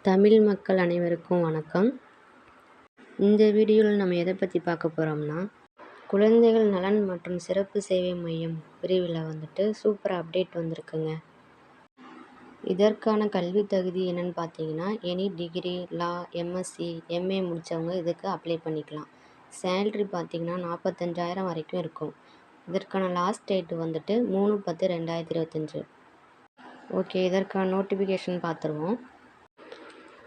தமிழ் மக்கள் அனைவருக்கும் வணக்கம். இந்த வீடியோவில் நம்ம எதை பற்றி பார்க்க போகிறோம்னா, குழந்தைகள் நலன் மற்றும் சிறப்பு சேவை மையம் பிரிவில் சூப்பர் அப்டேட் வந்திருக்குங்க. இதற்கான கல்வி தகுதி என்னன்னு பார்த்தீங்கன்னா, எனி டிகிரி, லா, எம்எஸ்சி, எம்ஏ முடித்தவங்க இதுக்கு அப்ளை பண்ணிக்கலாம். சேல்ரி பார்த்தீங்கன்னா 45,000 வரைக்கும் இருக்கும். இதற்கான லாஸ்ட் டேட் 3/10/2025. ஓகே, இதற்கான நோட்டிஃபிகேஷன் பார்த்துருவோம்.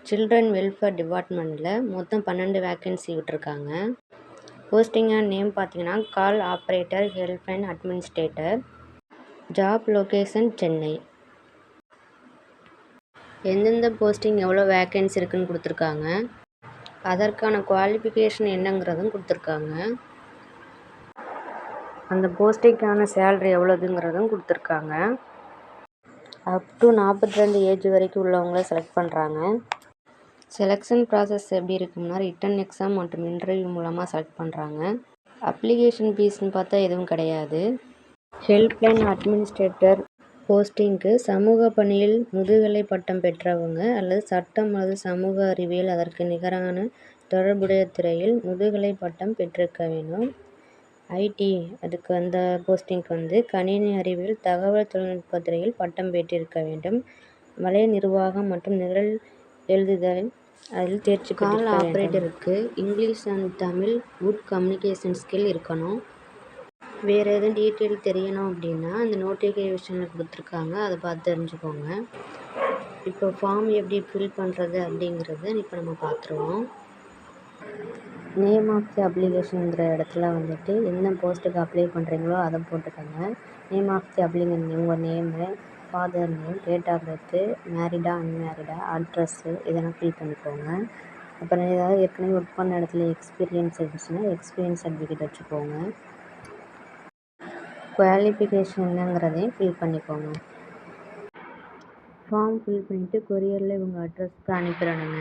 சில்ட்ரன் வெல்ஃபேர் டிபார்ட்மெண்ட்டில் மொத்தம் 12 வேக்கன்சி விட்டுருக்காங்க. போஸ்டிங் அண்ட் நேம் பார்த்தீங்கன்னா call operator, helpline administrator. Job location Chennai. எந்தெந்த போஸ்டிங் எவ்வளோ வேக்கன்சி இருக்குன்னு கொடுத்துருக்காங்க. அதற்கான குவாலிஃபிகேஷன் என்னங்கிறதும் கொடுத்துருக்காங்க. அந்த போஸ்டிங்கான சேலரி எவ்வளோதுங்கிறதும் கொடுத்துருக்காங்க. அப் டு 42 ஏஜ் வரைக்கும் உள்ளவங்கள செலக்ட் பண்ணுறாங்க. செலெக்ஷன் ப்ராசஸ் எப்படி இருக்கும்னா, ரிட்டன் எக்ஸாம் மற்றும் இன்டர்வியூ மூலமாக செலக்ட் பண்ணுறாங்க. அப்ளிகேஷன் ஃபீஸ்னு பார்த்தா எதுவும் கிடையாது. ஹெல்ப்லைன் அட்மினிஸ்ட்ரேட்டர் போஸ்டிங்க்கு சமூக பணியில் முதுகலை பட்டம் பெற்றவங்க அல்லது சட்டம் அல்லது சமூக அறிவியல் அதற்கு நிகரான தொடர்புடைய துறையில் முதுகலை பட்டம் பெற்றிருக்க வேண்டும். ஐடி அதுக்கு போஸ்டிங்க்கு கணினி அறிவியல் தகவல் தொழில்நுட்ப துறையில் பட்டம் பெற்றிருக்க வேண்டும். வலை நிர்வாகம் மற்றும் நிரல் எழுதுதல் அதில் தேர்ச்சி பெற்றிருக்க வேண்டும். கால் ஆப்ரேட்டருக்கு English and Tamil good communication skill இருக்கணும். வேறு எதுவும் டீட்டெயில் தெரியணும் அப்படின்னா அந்த நோட்டிஃபிகேஷனில் கொடுத்துருக்காங்க, அதை பார்த்து தெரிஞ்சுக்கோங்க. இப்போ ஃபார்ம் எப்படி ஃபில் பண்ணுறது அப்படிங்கிறத இப்போ நம்ம பார்த்துருவோம். நேம் ஆஃப் தி அப்ளிகேஷனுங்கிற இடத்துல என்ன போஸ்ட்டுக்கு அப்ளை பண்ணுறீங்களோ அதை போட்டுக்கோங்க. நேம் ஆஃப் தி அப்ளிகேஷன் உங்கள் name, father name, date of birth, married unmarried, address இதெல்லாம் ஃபில் பண்ணிக்கோங்க. அப்புறம் ஏதாவது ஏற்கனவே ஒர்க் பண்ண இடத்துல எக்ஸ்பீரியன்ஸ் இருந்துச்சுன்னா எக்ஸ்பீரியன்ஸ் சர்டிஃபிகேட் வச்சுக்கோங்க. குவாலிஃபிகேஷன் என்னங்கிறதையும் ஃபில் பண்ணிக்கோங்க. ஃபார்ம் ஃபில் பண்ணிவிட்டு கொரியரில் உங்கள் அட்ரஸ்க்கு அனுப்பிடணுங்க.